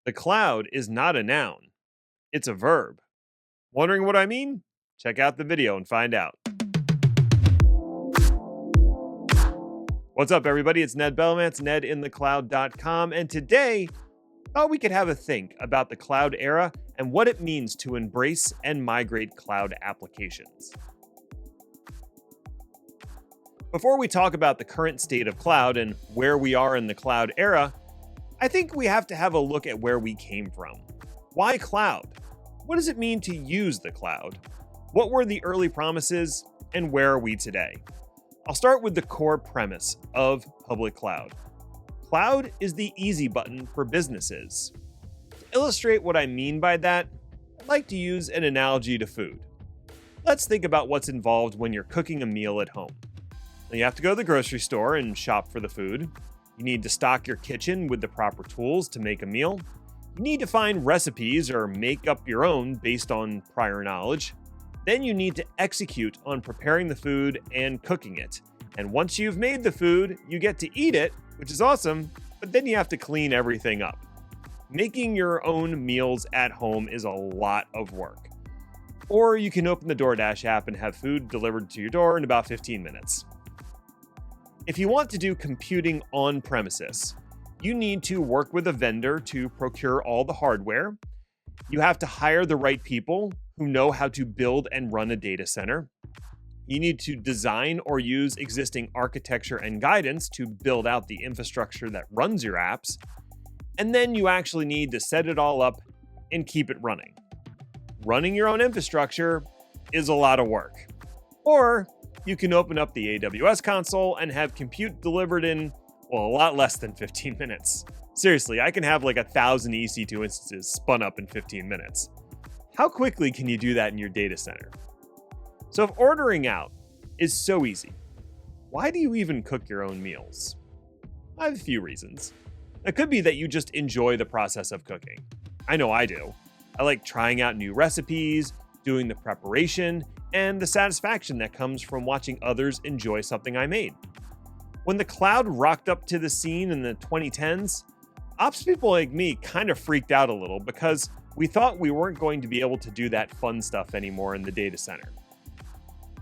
The cloud is not a noun, it's a verb. Wondering what I mean? Check out the video and find out. What's up, everybody? It's Ned Bellamance, nedinthecloud.com, and today, thought we could have a think about the cloud era and what it means to embrace and migrate cloud applications. Before we talk about the current state of cloud and where we are in the cloud era, I think we have to have a look at where we came from. Why cloud? What does it mean to use the cloud? What were the early promises, and where are we today? I'll start with the core premise of public cloud. Cloud is the easy button for businesses. To illustrate what I mean by that, I'd like to use an analogy to food. Let's think about what's involved when you're cooking a meal at home. Now, you have to go to the grocery store and shop for the food. You need to stock your kitchen with the proper tools to make a meal. You need to find recipes or make up your own based on prior knowledge. Then you need to execute on preparing the food and cooking it. And once you've made the food, you get to eat it, which is awesome, but then you have to clean everything up. Making your own meals at home is a lot of work. Or you can open the DoorDash app and have food delivered to your door in about 15 minutes. If you want to do computing on premises, you need to work with a vendor to procure all the hardware. You have to hire the right people who know how to build and run a data center. You need to design or use existing architecture and guidance to build out the infrastructure that runs your apps. And then you actually need to set it all up and keep it running. Running your own infrastructure is a lot of work. Or you can open up the AWS console and have compute delivered in, well, a lot less than 15 minutes. Seriously, I can have like 1,000 EC2 instances spun up in 15 minutes. How quickly can you do that in your data center? So if ordering out is so easy, why do you even cook your own meals? I have a few reasons. It could be that you just enjoy the process of cooking. I know I do. I like trying out new recipes, doing the preparation, and the satisfaction that comes from watching others enjoy something I made. When the cloud rocked up to the scene in the 2010s, ops people like me kind of freaked out a little because we thought we weren't going to be able to do that fun stuff anymore in the data center.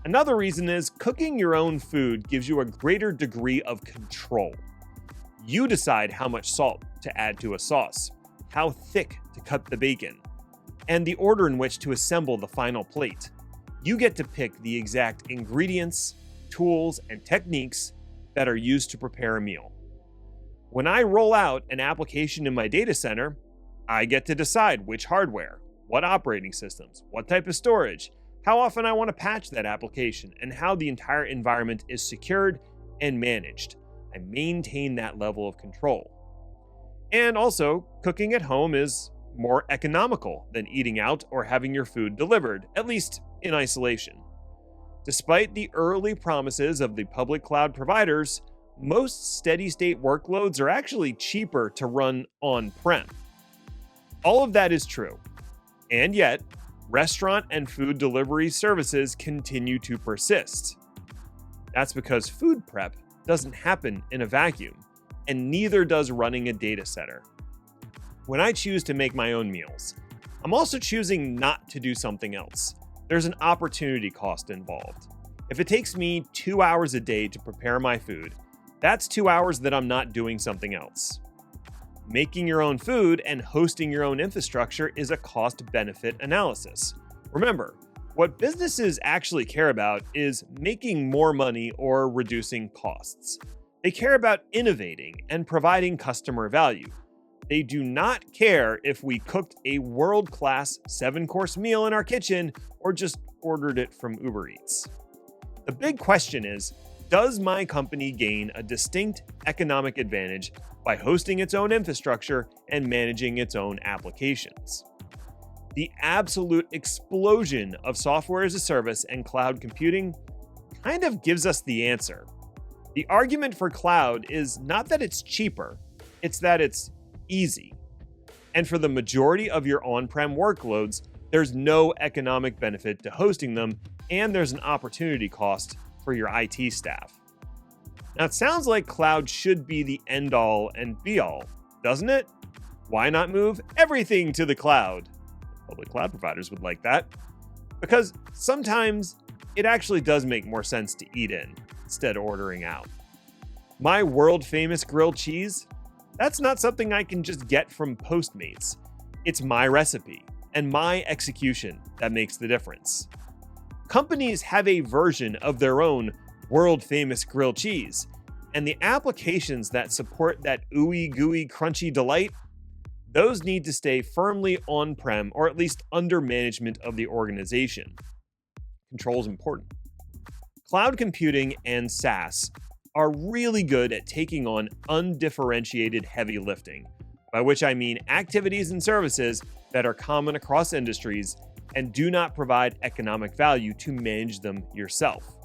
Another reason is cooking your own food gives you a greater degree of control. You decide how much salt to add to a sauce, how thick to cut the bacon, and the order in which to assemble the final plate. You get to pick the exact ingredients, tools, and techniques that are used to prepare a meal. When I roll out an application in my data center, I get to decide which hardware, what operating systems, what type of storage, how often I want to patch that application, and how the entire environment is secured and managed. I maintain that level of control. And also, cooking at home is more economical than eating out or having your food delivered, at least in isolation. Despite the early promises of the public cloud providers, most steady-state workloads are actually cheaper to run on-prem. All of that is true, and yet, restaurant and food delivery services continue to persist. That's because food prep doesn't happen in a vacuum, and neither does running a data center. When I choose to make my own meals, I'm also choosing not to do something else. There's an opportunity cost involved. If it takes me 2 hours a day to prepare my food, that's 2 hours that I'm not doing something else. Making your own food and hosting your own infrastructure is a cost-benefit analysis. Remember, what businesses actually care about is making more money or reducing costs. They care about innovating and providing customer value. They do not care if we cooked a world-class 7-course meal in our kitchen or just ordered it from Uber Eats. The big question is, does my company gain a distinct economic advantage by hosting its own infrastructure and managing its own applications? The absolute explosion of software as a service and cloud computing kind of gives us the answer. The argument for cloud is not that it's cheaper, it's that it's easy. And for the majority of your on-prem workloads, there's no economic benefit to hosting them, and there's an opportunity cost for your IT staff. Now, it sounds like cloud should be the end-all and be-all, doesn't it? Why not move everything to the cloud? Public cloud providers would like that. Because sometimes it actually does make more sense to eat in instead of ordering out. My world famous grilled cheese, that's not something I can just get from Postmates. It's my recipe and my execution that makes the difference. Companies have a version of their own world famous grilled cheese, and the applications that support that ooey gooey crunchy delight, those need to stay firmly on-prem or at least under management of the organization. Control is important. Cloud computing and SaaS are really good at taking on undifferentiated heavy lifting, by which I mean activities and services that are common across industries and do not provide economic value to manage them yourself.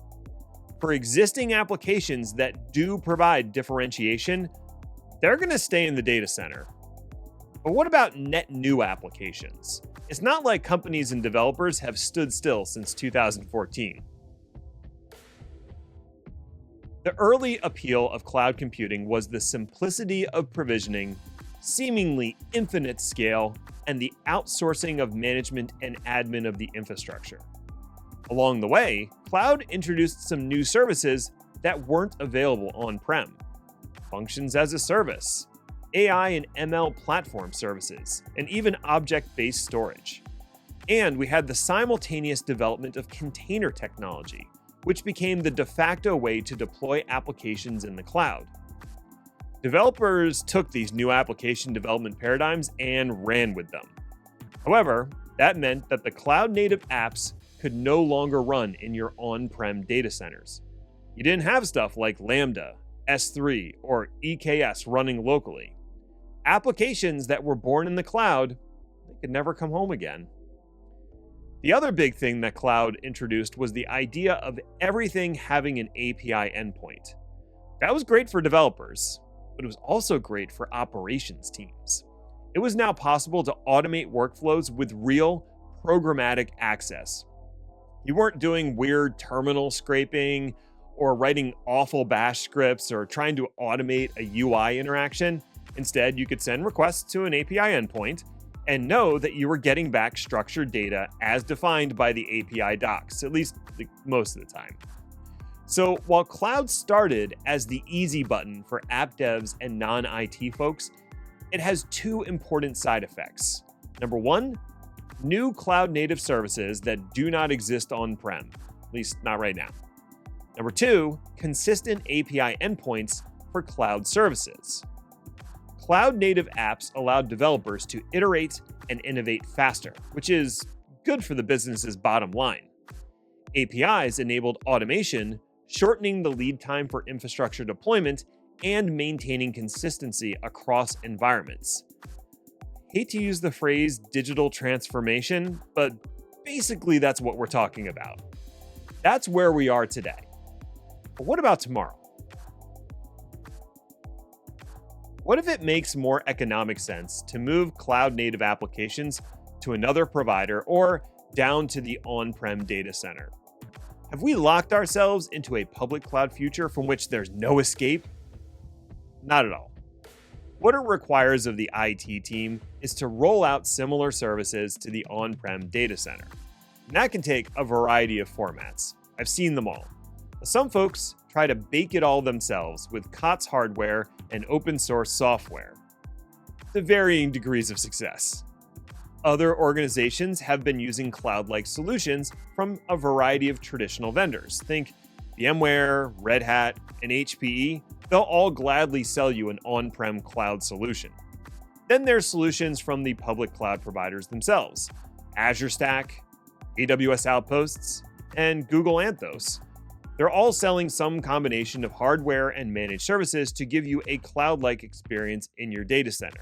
For existing applications that do provide differentiation, they're going to stay in the data center. But what about net new applications? It's not like companies and developers have stood still since 2014. The early appeal of cloud computing was the simplicity of provisioning, seemingly infinite scale, and the outsourcing of management and admin of the infrastructure. Along the way, cloud introduced some new services that weren't available on-prem. Functions as a service, AI and ML platform services, and even object-based storage. And we had the simultaneous development of container technology, which became the de facto way to deploy applications in the cloud. Developers took these new application development paradigms and ran with them. However, that meant that the cloud-native apps could no longer run in your on-prem data centers. You didn't have stuff like Lambda, S3, or EKS running locally. Applications that were born in the cloud, they could never come home again. The other big thing that cloud introduced was the idea of everything having an API endpoint. That was great for developers, but it was also great for operations teams. It was now possible to automate workflows with real programmatic access. You weren't doing weird terminal scraping or writing awful bash scripts or trying to automate a UI interaction. Instead, you could send requests to an API endpoint and know that you were getting back structured data as defined by the API docs, at least most of the time. So while cloud started as the easy button for app devs and non-IT folks, it has two important side effects. Number one, new cloud-native services that do not exist on-prem, at least not right now. Number two, consistent API endpoints for cloud services. Cloud-native apps allow developers to iterate and innovate faster, which is good for the business's bottom line. APIs enabled automation, shortening the lead time for infrastructure deployment and maintaining consistency across environments. Hate to use the phrase digital transformation, but basically that's what we're talking about. That's where we are today. But what about tomorrow? What if it makes more economic sense to move cloud-native applications to another provider or down to the on-prem data center? Have we locked ourselves into a public cloud future from which there's no escape? Not at all. What it requires of the IT team is to roll out similar services to the on-prem data center. And that can take a variety of formats. I've seen them all. Some folks try to bake it all themselves with COTS hardware and open source software, to varying degrees of success. Other organizations have been using cloud-like solutions from a variety of traditional vendors. Think VMware, Red Hat, and HPE. They'll all gladly sell you an on-prem cloud solution. Then there's solutions from the public cloud providers themselves, Azure Stack, AWS Outposts, and Google Anthos. They're all selling some combination of hardware and managed services to give you a cloud-like experience in your data center.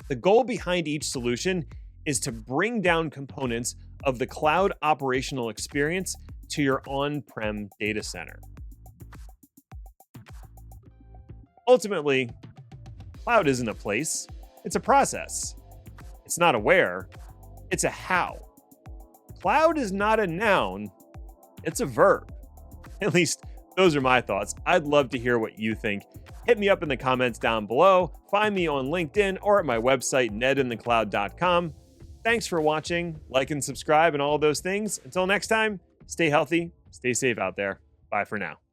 The goal behind each solution is to bring down components of the cloud operational experience to your on-prem data center. Ultimately, cloud isn't a place, it's a process. It's not a where, it's a how. Cloud is not a noun, it's a verb. At least those are my thoughts. I'd love to hear what you think. hit me up in the comments down below, find me on LinkedIn or at my website, nedinthecloud.com. Thanks for watching, like and subscribe and all of those things. Until next time, stay healthy, stay safe out there. Bye for now.